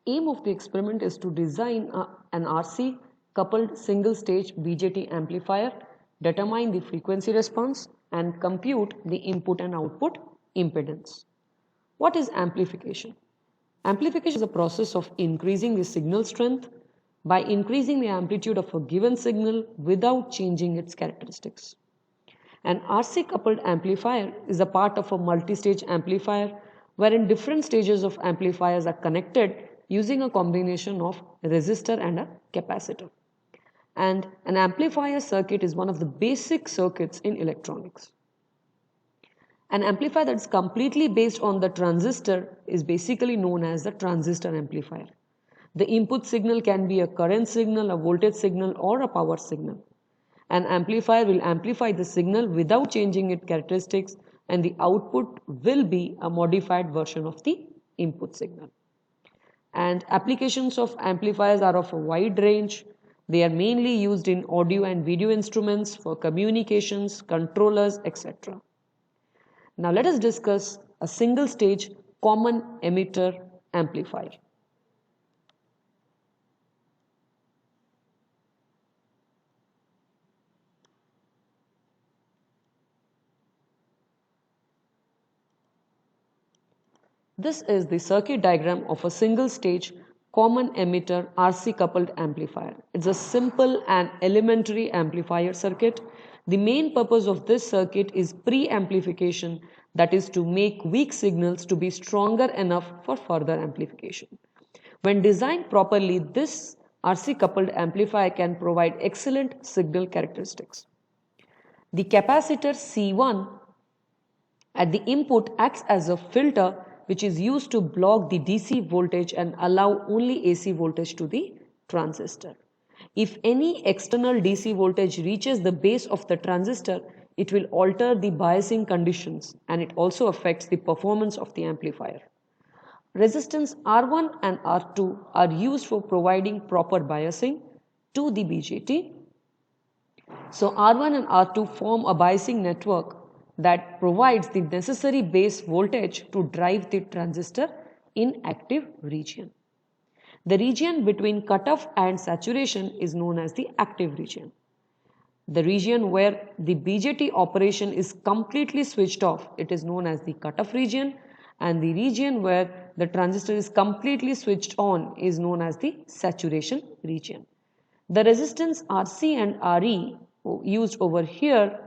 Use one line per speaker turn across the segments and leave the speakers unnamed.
Aim of the experiment is to design an RC coupled single stage BJT amplifier, determine the frequency response and compute the input and output impedance. What is amplification? Amplification is a process of increasing the signal strength by increasing the amplitude of a given signal without changing its characteristics. An RC coupled amplifier is a part of a multi-stage amplifier wherein different stages of amplifiers are connected using a combination of resistor and a capacitor. And an amplifier circuit is one of the basic circuits in electronics. An amplifier that is completely based on the transistor is basically known as the transistor amplifier. The input signal can be a current signal, a voltage signal, or a power signal. An amplifier will amplify the signal without changing its characteristics, and the output will be a modified version of the input signal. And applications of amplifiers are of a wide range. They are mainly used in audio and video instruments, for communications, controllers, etc. Now let us discuss a single stage common emitter amplifier. This is the circuit diagram of a single stage common emitter RC coupled amplifier. It's a simple and elementary amplifier circuit. The main purpose of this circuit is pre-amplification, that is to make weak signals to be stronger enough for further amplification. When designed properly, this RC coupled amplifier can provide excellent signal characteristics. The capacitor C1 at the input acts as a filter which is used to block the DC voltage and allow only AC voltage to the transistor. If any external DC voltage reaches the base of the transistor, it will alter the biasing conditions and it also affects the performance of the amplifier. Resistance R1 and R2 are used for providing proper biasing to the BJT. So R1 and R2 form a biasing network that provides the necessary base voltage to drive the transistor in active region. The region between cutoff and saturation is known as the active region. The region where the BJT operation is completely switched off, it is known as the cutoff region, and the region where the transistor is completely switched on is known as the saturation region. The resistance RC and RE used over here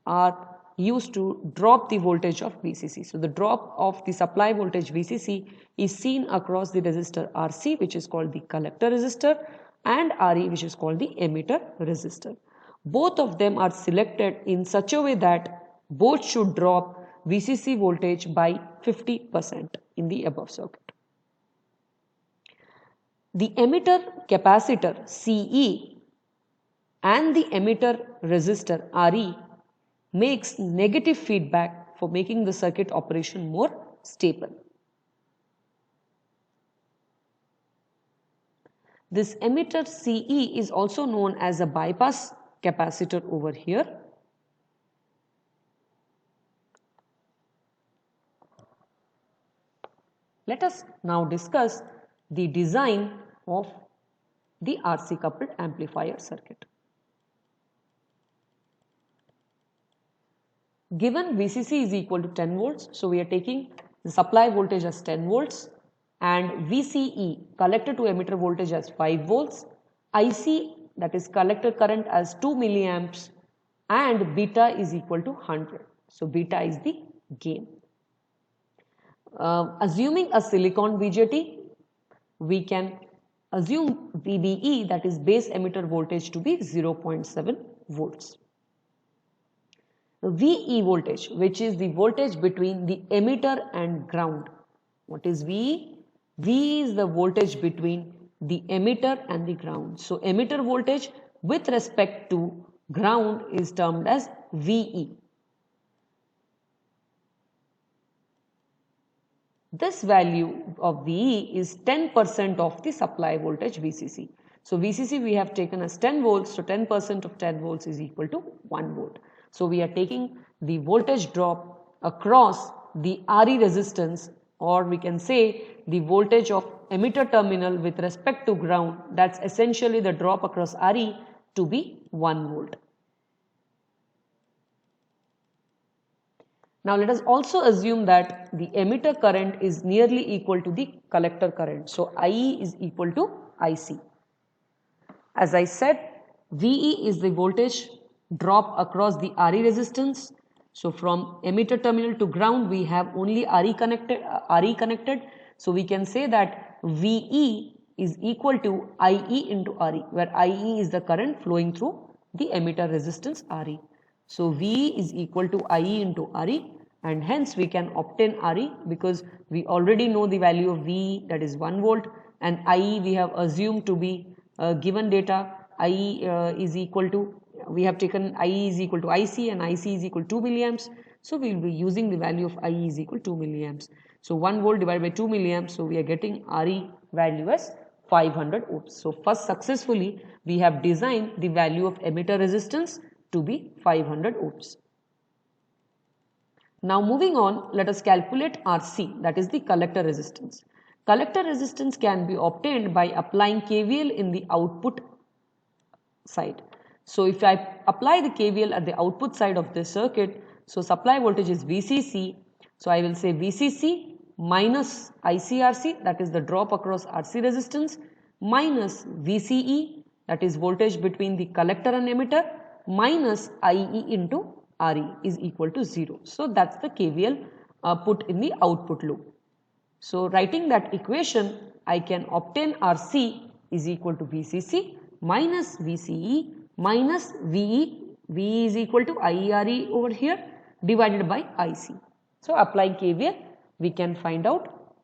are used to drop the voltage of VCC. So the drop of the supply voltage VCC is seen across the resistor RC, which is called the collector resistor, and RE, which is called the emitter resistor. Both of them are selected in such a way that both should drop VCC voltage by 50% in the above circuit. The emitter capacitor CE and the emitter resistor RE makes negative feedback for making the circuit operation more stable. This emitter CE is also known as a bypass capacitor over here. Let us now discuss the design of the RC coupled amplifier circuit. Given VCC is equal to 10 volts, so we are taking the supply voltage as 10 volts and VCE, collector to emitter voltage, as 5 volts, IC, that is collector current, as 2 milliamps, and beta is equal to 100. So beta is the gain. Assuming a silicon BJT, we can assume VBE, that is base emitter voltage, to be 0.7 volts. VE voltage, which is the voltage between the emitter and ground. What is VE? VE is the voltage between the emitter and the ground. So emitter voltage with respect to ground is termed as VE. This value of VE is 10% of the supply voltage VCC. So VCC we have taken as 10 volts, so 10% of 10 volts is equal to 1 volt. So we are taking the voltage drop across the RE resistance or we can say the voltage of emitter terminal with respect to ground, that's essentially the drop across RE, to be 1 volt. Now let us also assume that the emitter current is nearly equal to the collector current. So IE is equal to IC. As I said, VE is the voltage drop across the RE resistance. So from emitter terminal to ground we have only RE connected. So we can say that VE is equal to IE into RE, where IE is the current flowing through the emitter resistance RE. So VE is equal to IE into RE, and hence we can obtain RE because we already know the value of VE, that is 1 volt, and IE we have assumed to be given data. IE is equal to, we have taken IE is equal to IC, and IC is equal to 2 milliamps. So we will be using the value of IE is equal to 2 milliamps. So 1 volt divided by 2 milliamps, so we are getting RE value as 500 ohms. So first successfully we have designed the value of emitter resistance to be 500 ohms. Now moving on, let us calculate RC, that is the collector resistance. Collector resistance can be obtained by applying KVL in the output side. So if I apply the KVL at the output side of this circuit, so supply voltage is VCC. So I will say VCC minus ICRC, that is the drop across RC resistance, minus VCE, that is voltage between the collector and emitter, minus IE into RE is equal to 0. So that's the KVL put in the output loop. So writing that equation, I can obtain RC is equal to VCC minus VCE minus VE. VE is equal to IERE over here divided by IC. So applying KVL, we can find out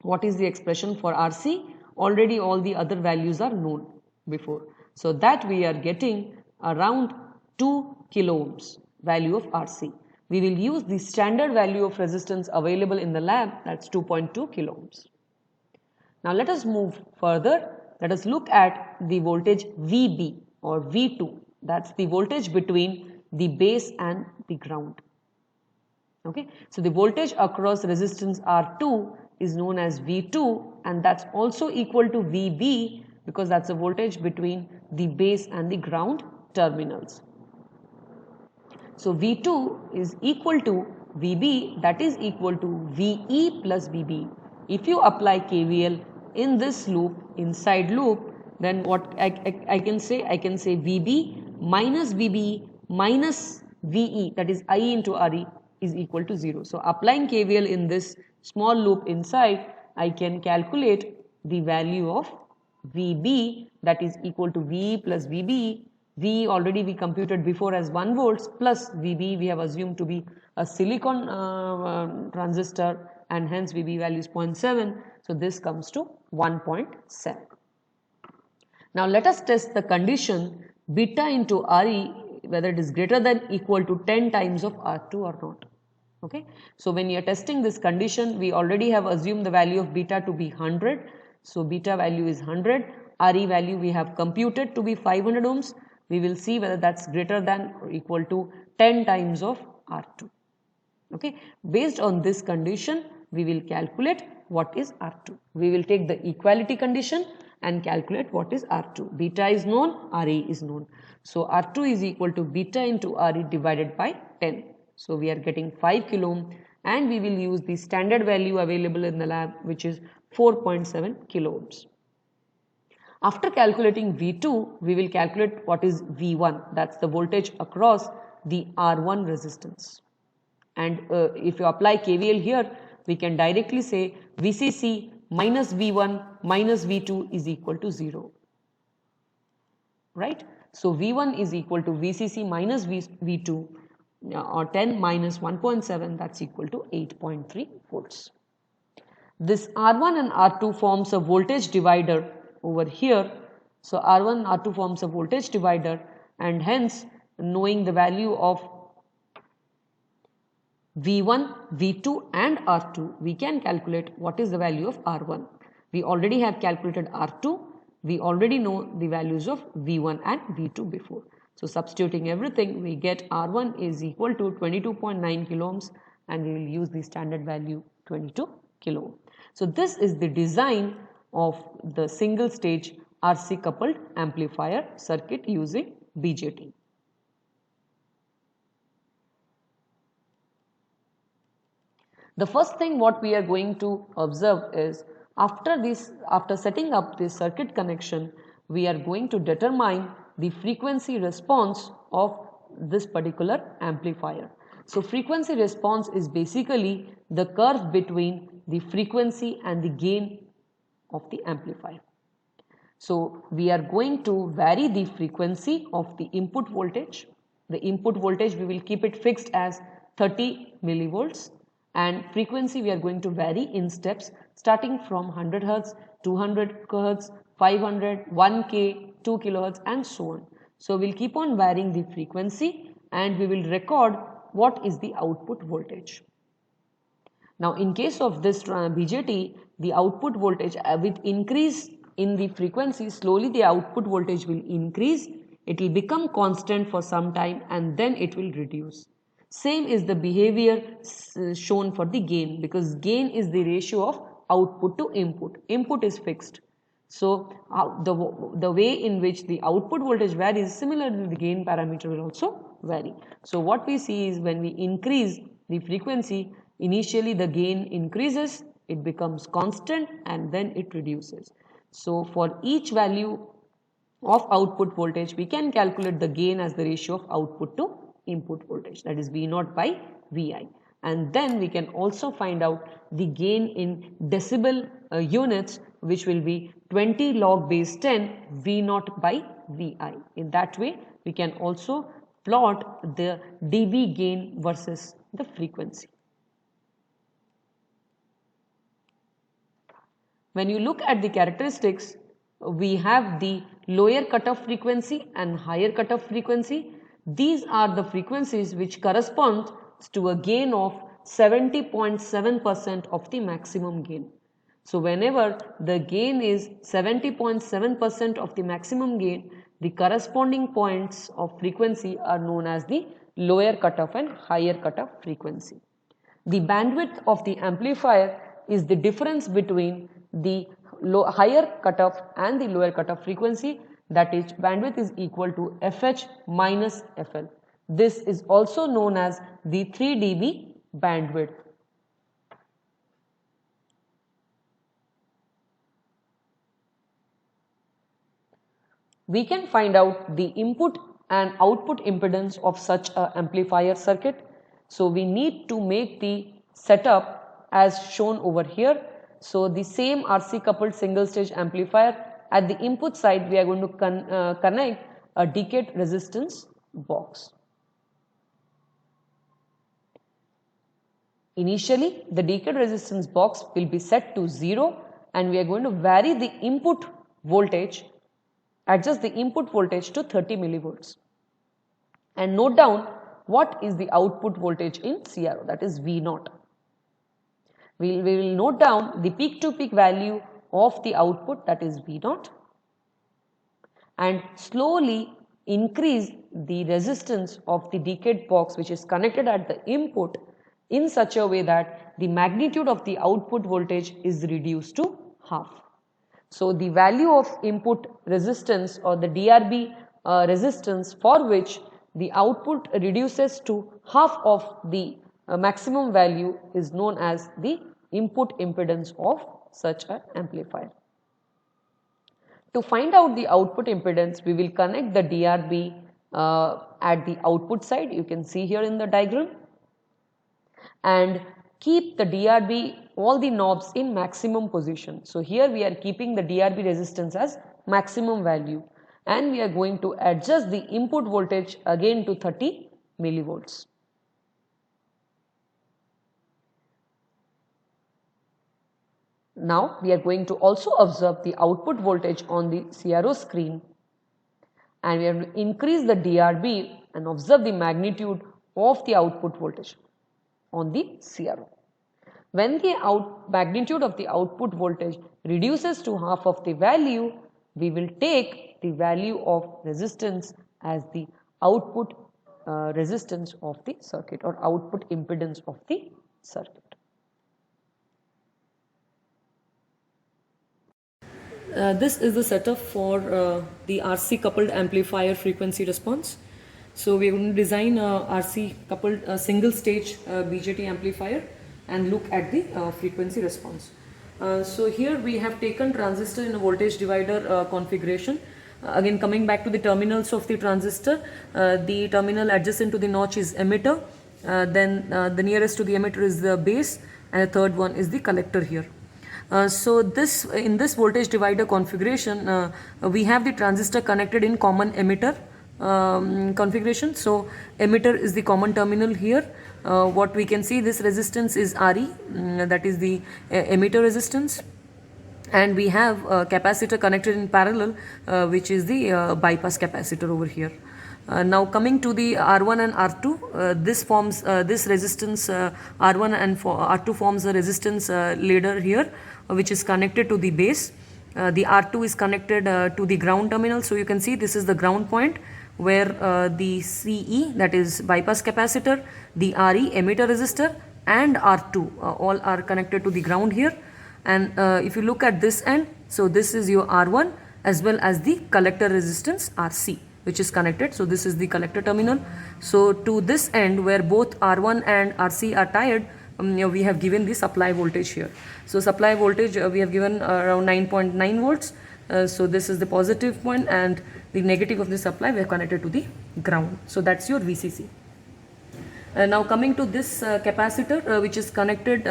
what is the expression for RC. Already all the other values are known before. So that we are getting around 2 kilo ohms value of RC. We will use the standard value of resistance available in the lab, that's 2.2 kilo ohms. Now let us move further. Let us look at the voltage VB or V2. That's the voltage between the base and the ground. Okay, so the voltage across resistance R2 is known as V2, and that's also equal to VB because that's a voltage between the base and the ground terminals. So V2 is equal to VB, that is equal to VE plus VB. If you apply KVL in this loop, inside loop, then what I can say? I can say VB minus VB minus VE, that is IE into RE, is equal to 0. So applying KVL in this small loop inside, I can calculate the value of VB, that is equal to VE plus VB. V already we computed before as 1 volts, plus VB we have assumed to be a silicon transistor, and hence VB value is 0.7. So this comes to 1.7. Now let us test the condition beta into RE, whether it is greater than equal to 10 times of R2 or not. Okay, so when you are testing this condition, we already have assumed the value of beta to be 100. So beta value is 100. RE value we have computed to be 500 ohms. We will see whether that's greater than or equal to 10 times of R2. Okay, based on this condition, we will calculate what is R2. We will take the equality condition and calculate what is R2. Beta is known, RE is known. So R2 is equal to beta into RE divided by 10. So we are getting 5 kilo ohm, and we will use the standard value available in the lab, which is 4.7 kilo ohms. After calculating V2, we will calculate what is V1, that's the voltage across the R1 resistance. And if you apply KVL here, we can directly say VCC minus V1 minus V2 is equal to 0. Right? So V1 is equal to VCC minus V2 or 10 minus 1.7, that's equal to 8.3 volts. This R1 and R2 forms a voltage divider over here. So R1 and R2 forms a voltage divider, and hence knowing the value of V1, V2 and R2, we can calculate what is the value of R1. We already have calculated R2. We already know the values of V1 and V2 before. So substituting everything, we get R1 is equal to 22.9 kilo ohms, and we will use the standard value 22 kilo ohm. So this is the design of the single stage RC coupled amplifier circuit using BJT. The first thing what we are going to observe is after setting up this circuit connection, we are going to determine the frequency response of this particular amplifier. So frequency response is basically the curve between the frequency and the gain of the amplifier. So we are going to vary the frequency of the input voltage. The input voltage we will keep it fixed as 30 millivolts, and frequency we are going to vary in steps starting from 100 Hz, 200 Hz, 500, 1K, 2 kilohertz and so on. So we'll keep on varying the frequency and we will record what is the output voltage. Now in case of this BJT, the output voltage with increase in the frequency, slowly the output voltage will increase, it will become constant for some time and then it will reduce. Same is the behavior shown for the gain, because gain is the ratio of output to input. Input is fixed. So the way in which the output voltage varies, similarly the gain parameter will also vary. So what we see is when we increase the frequency, initially the gain increases, it becomes constant and then it reduces. So for each value of output voltage, we can calculate the gain as the ratio of output to input voltage, that is V0 by Vi. And then we can also find out the gain in decibel units, which will be 20 log base 10 V0 by Vi. In that way, we can also plot the dB gain versus the frequency. When you look at the characteristics, we have the lower cutoff frequency and higher cutoff frequency. These are the frequencies which correspond to a gain of 70.7% of the maximum gain. So whenever the gain is 70.7% of the maximum gain, the corresponding points of frequency are known as the lower cutoff and higher cutoff frequency. The bandwidth of the amplifier is the difference between the higher cutoff and the lower cutoff frequency, that is bandwidth is equal to FH minus FL. This is also known as the 3 dB bandwidth. We can find out the input and output impedance of such an amplifier circuit. So we need to make the setup as shown over here. So the same RC coupled single stage amplifier, at the input side we are going to connect a decade resistance box. Initially the decade resistance box will be set to 0 and we are going to vary the input voltage, adjust the input voltage to 30 millivolts, and note down what is the output voltage in CRO, that is V0. We will note down the peak to peak value of the output, that is V0, and slowly increase the resistance of the decade box which is connected at the input in such a way that the magnitude of the output voltage is reduced to half. So the value of input resistance or the DRB resistance for which the output reduces to half of the maximum value is known as the input impedance of such an amplifier. To find out the output impedance, we will connect the DRB at the output side, you can see here in the diagram, and keep the DRB, all the knobs in maximum position. So here we are keeping the DRB resistance as maximum value and we are going to adjust the input voltage again to 30 millivolts. Now we are going to also observe the output voltage on the CRO screen and we have to increase the DRB and observe the magnitude of the output voltage on the CRO. When the magnitude of the output voltage reduces to half of the value, we will take the value of resistance as the output resistance of the circuit or output impedance of the circuit. This is the setup for the RC coupled amplifier frequency response. So we are going to design a RC coupled single stage BJT amplifier and look at the frequency response. So here we have taken transistor in a voltage divider configuration. Again, coming back to the terminals of the transistor, the terminal adjacent to the notch is emitter, then the nearest to the emitter is the base, and the third one is the collector here. So this in this voltage divider configuration, we have the transistor connected in common emitter configuration. So emitter is the common terminal here. What we can see, this resistance is Re, that is the emitter resistance, and we have a capacitor connected in parallel, which is the bypass capacitor over here. Now coming to the R1 and R2, this forms this resistance R1 and R2 forms a resistance ladder here, which is connected to the base. The R2 is connected to the ground terminal, so you can see this is the ground point where the CE, that is bypass capacitor, the RE emitter resistor, and R2 all are connected to the ground here. And if you look at this end, so this is your R1 as well as the collector resistance RC, which is connected. So this is the collector terminal. So to this end where both R1 and RC are tied, we have given the supply voltage here. So supply voltage we have given around 9.9 volts. So this is the positive point, and the negative of the supply we have connected to the ground. So that's your VCC. Now coming to this capacitor which is connected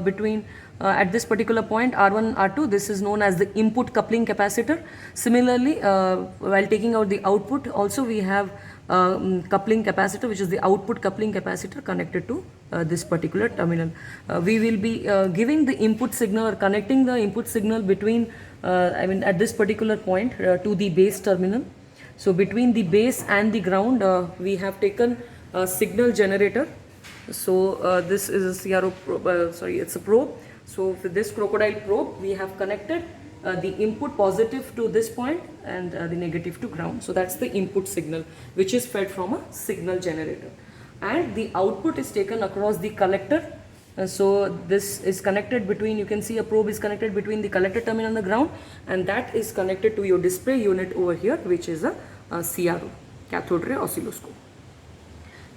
between at this particular point R1 R2, this is known as the input coupling capacitor. Similarly, while taking out the output, also we have coupling capacitor, which is the output coupling capacitor connected to this particular terminal. We will be giving the input signal or connecting the input signal between at this particular point to the base terminal. So between the base and the ground we have taken a signal generator. So this is a CRO probe, sorry, it's a probe. So with this crocodile probe we have connected the input positive to this point and the negative to ground. So that's the input signal which is fed from a signal generator, and the output is taken across the collector. So this is connected between, you can see a probe is connected between the collector terminal and the ground, and that is connected to your display unit over here, which is a CRO, cathode ray oscilloscope.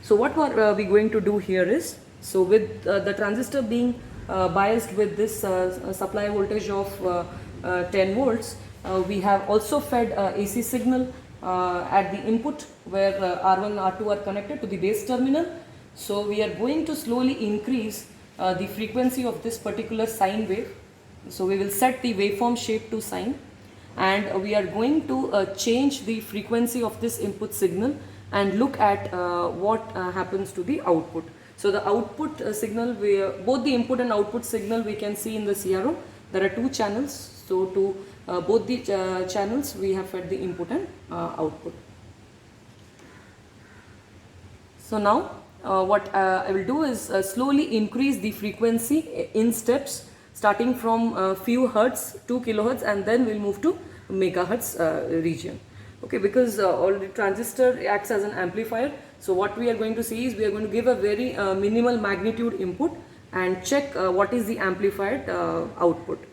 So what are we going to do here is, so with the transistor being biased with this supply voltage of 10 volts, we have also fed AC signal at the input where R1 and R2 are connected to the base terminal. So we are going to slowly increase the frequency of this particular sine wave. So we will set the waveform shape to sine, and we are going to change the frequency of this input signal and look at what happens to the output. So the output signal, both the input and output signal we can see in the CRO. There are two channels. So to both the channels we have fed the input and output. So now what I will do is slowly increase the frequency in steps, starting from a few hertz, 2 kilohertz, and then we'll move to megahertz region. Okay, because already transistor acts as an amplifier. So what we are going to see is we are going to give a very minimal magnitude input and check what is the amplified output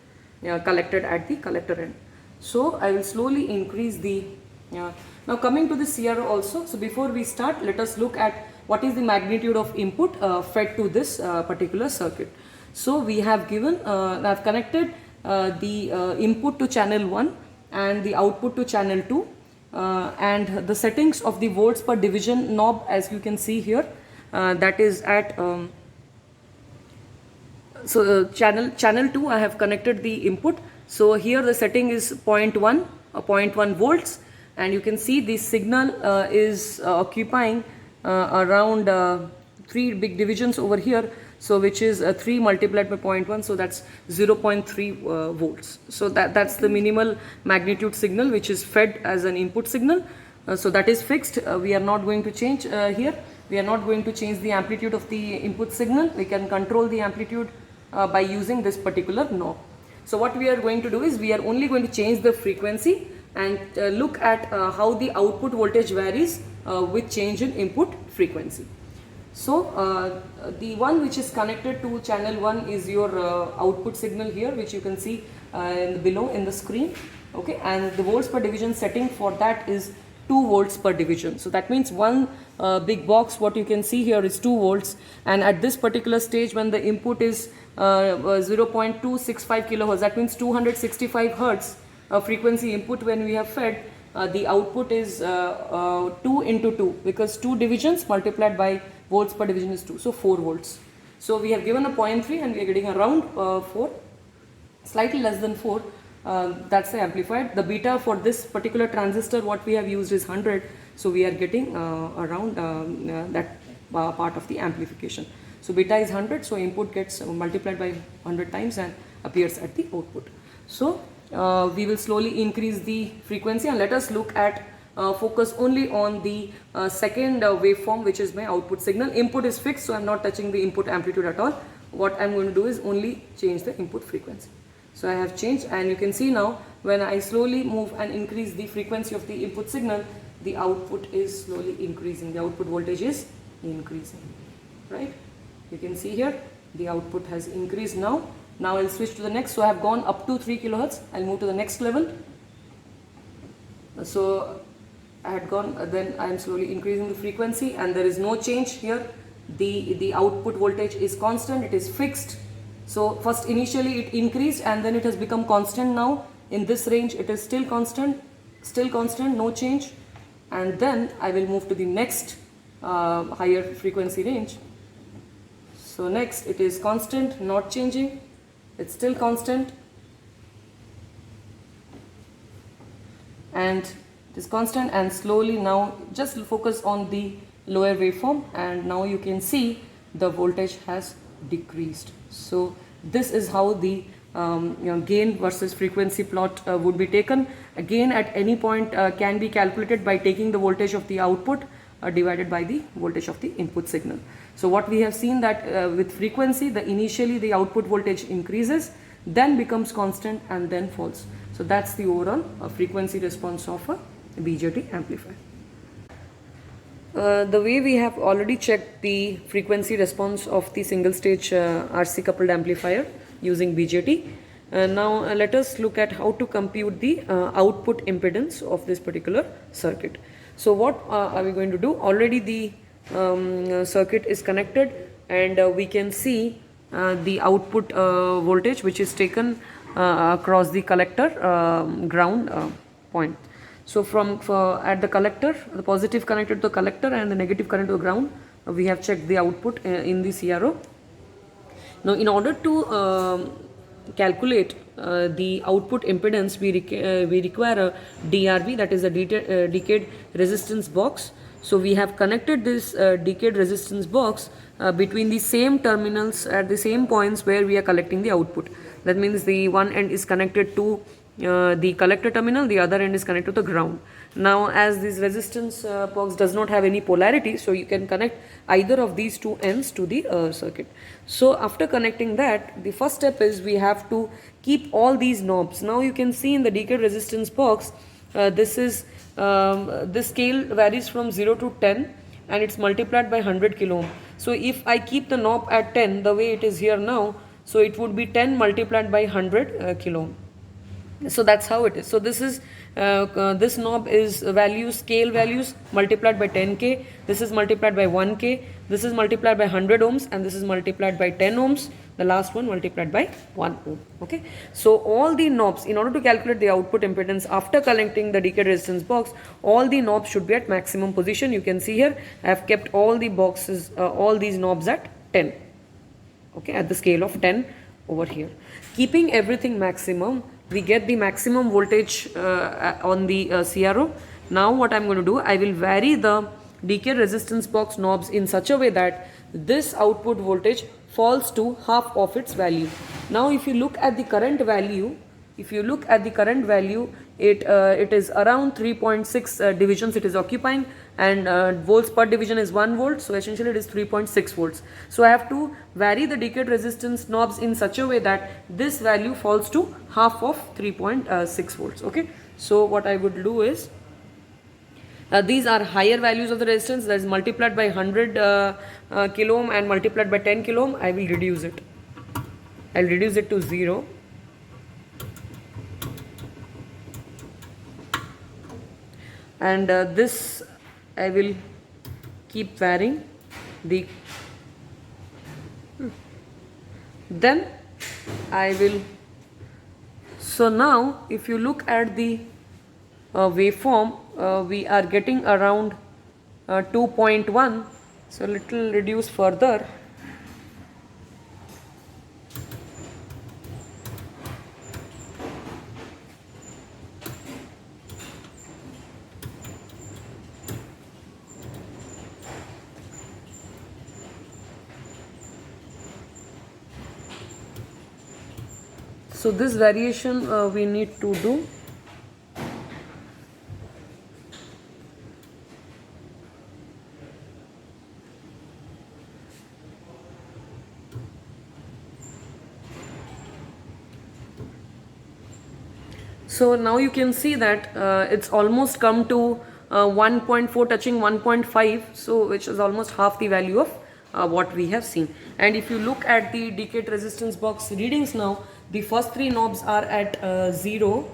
collected at the collector end. So I will slowly increase the now coming to the CRO also. So before we start, let us look at what is the magnitude of input fed to this particular circuit. So we have given, I have connected the input to channel 1 and the output to channel 2, and the settings of the volts per division knob, as you can see here, that is at channel 2 I have connected the input. So here the setting is 0.1 volts, and you can see the signal is occupying around 3 big divisions over here, so which is 3 multiplied by 0.1, so that's 0.3 volts. So that's the minimal magnitude signal which is fed as an input signal. So that is fixed. We are not going to change here. We are not going to change the amplitude of the input signal. We can control the amplitude by using this particular knob. So what we are going to do is we are only going to change the frequency and look at how the output voltage varies with change in input frequency. So the one which is connected to channel 1 is your output signal here, which you can see below in the screen. Okay, and the volts per division setting for that is 2 volts per division. So that means one big box, what you can see here is 2 volts, and at this particular stage when the input is 0.265 kilohertz, that means 265 hertz frequency input when we have fed, the output is 2 into 2, because 2 divisions multiplied by volts per division is 2, so 4 volts. So we have given a 0.3 and we are getting around 4, slightly less than 4. That's the amplified. The beta for this particular transistor what we have used is 100, so we are getting around that part of the amplification. So beta is 100, so input gets multiplied by 100 times and appears at the output. So we will slowly increase the frequency, and let us look at focus only on the second waveform, which is my output signal. Input is fixed, so I am not touching the input amplitude at all. What I am going to do is only change the input frequency. So I have changed, and you can see now when I slowly move and increase the frequency of the input signal, the output is slowly increasing, the output voltage is increasing, right? You can see here the output has increased now. Now I'll switch to the next. So I have gone up to 3 kilohertz. I'll move to the next level. So I had gone, then I am slowly increasing the frequency, and there is no change here. The output voltage is constant, it is fixed. So first initially it increased and then it has become constant. Now in this range it is still constant, no change. And then I will move to the next higher frequency range. So next it is constant, not changing, it's still constant, and it is constant, and slowly now just focus on the lower waveform, and now you can see the voltage has decreased. So this is how the gain versus frequency plot would be taken. Again, at any point can be calculated by taking the voltage of the output divided by the voltage of the input signal. So what we have seen that with frequency, initially the output voltage increases, then becomes constant and then falls. So that's the overall frequency response of a BJT amplifier. The way we have already checked the frequency response of the single stage RC coupled amplifier using BJT. Now let us look at how to compute the output impedance of this particular circuit. So what are we going to do? Already the circuit is connected, and we can see the output voltage which is taken across the collector ground point. So at the collector, the positive connected to the collector and the negative connected to the ground, we have checked the output in the CRO. Now in order to calculate the output impedance, we require a DRB, that is a decayed resistance box. So we have connected this decayed resistance box between the same terminals at the same points where we are collecting the output. That means the one end is connected to the collector terminal, the other end is connected to the ground. Now as this resistance box does not have any polarity, so you can connect either of these two ends to the circuit. So after connecting that, the first step is we have to keep all these knobs. Now you can see in the decayed resistance box, this scale varies from 0 to 10 and it's multiplied by 100 kilo ohm. So if I keep the knob at 10 the way it is here now, so it would be 10 multiplied by 100 kilo ohm. So that's how it is. So this is this knob is scale values multiplied by 10k, this is multiplied by 1k, this is multiplied by 100 ohms, and this is multiplied by 10 ohms, the last one multiplied by 1 ohm. Okay, so all the knobs, in order to calculate the output impedance after connecting the decayed resistance box, all the knobs should be at maximum position. You can see here I have kept all the boxes, all these knobs at 10, okay, at the scale of 10 over here. Keeping everything maximum, we get the maximum voltage on the CRO. Now what I am going to do, I will vary the decayed resistance box knobs in such a way that this output voltage falls to half of its value. Now if you look at the current value, it is around 3.6 divisions it is occupying, and volts per division is 1 volt, so essentially it is 3.6 volts. So I have to vary the decayed resistance knobs in such a way that this value falls to half of 3.6 volts. Okay, so what I would do is, these are higher values of the resistance, that is multiplied by 100 kilo ohm and multiplied by 10 kilo ohm. I will reduce it. I will reduce it to 0. and this I will keep varying the, then I will, so now if you look at the waveform, we are getting around 2.1, so little reduce further. So this variation we need to do. So now you can see that it's almost come to 1.4 touching 1.5, so which is almost half the value of what we have seen. And if you look at the decayed resistance box readings now, the first three knobs are at 0.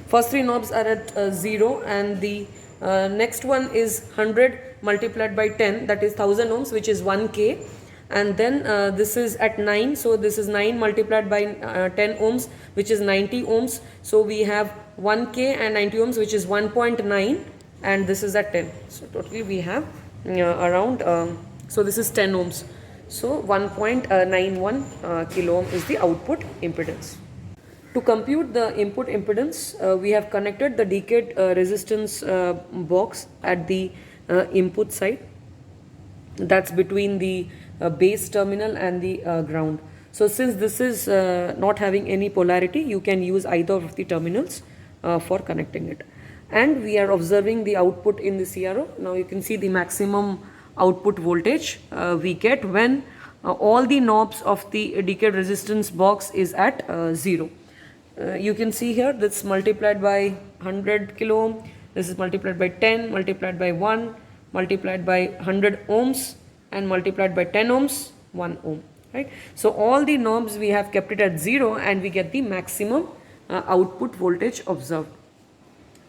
First three knobs are at 0, and the next one is 100 multiplied by 10, that is 1000 ohms, which is 1K. And then this is at 9, so this is 9 multiplied by 10 ohms, which is 90 ohms. So we have 1K and 90 ohms, which is 1.9, and this is at 10. So totally we have around, so this is 10 ohms. So 1.91 kilo ohm is the output impedance. To compute the input impedance, we have connected the decayed resistance box at the input side, that's between the base terminal and the ground. So since this is not having any polarity, you can use either of the terminals for connecting it. And we are observing the output in the CRO. Now you can see the maximum output voltage we get when all the knobs of the decayed resistance box is at 0. You can see here that's multiplied by 100 kilo ohm, this is multiplied by 10, multiplied by 1, multiplied by 100 ohms, and multiplied by 10 ohms, 1 ohm, right? So all the knobs we have kept it at 0, and we get the maximum output voltage observed.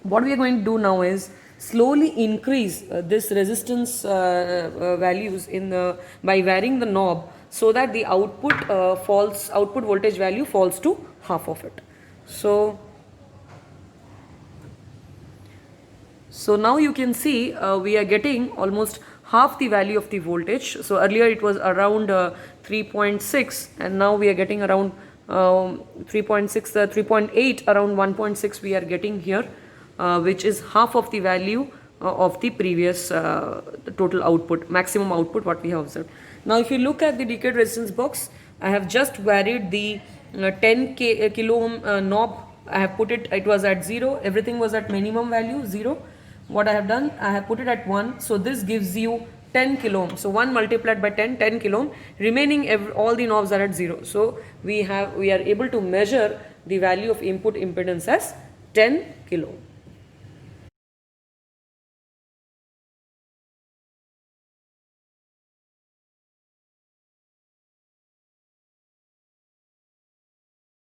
What we are going to do now is slowly increase this resistance values in the, by varying the knob, so that the output output voltage value falls to half of it. So now you can see we are getting almost half the value of the voltage. So earlier it was around 3.6, and now we are getting around 3.6, 3.8, around 1.6 we are getting here, which is half of the value of the previous the total output, maximum output what we have observed. Now if you look at the decayed resistance box, I have just varied the 10 kilo ohm knob. I have put it, it was at 0, everything was at minimum value 0. What I have done, I have put it at 1, so this gives you 10 kilo ohm. So 1 multiplied by 10, 10 kilo ohm. Remaining all the knobs are at 0. So we are able to measure the value of input impedance as 10 kilo ohm.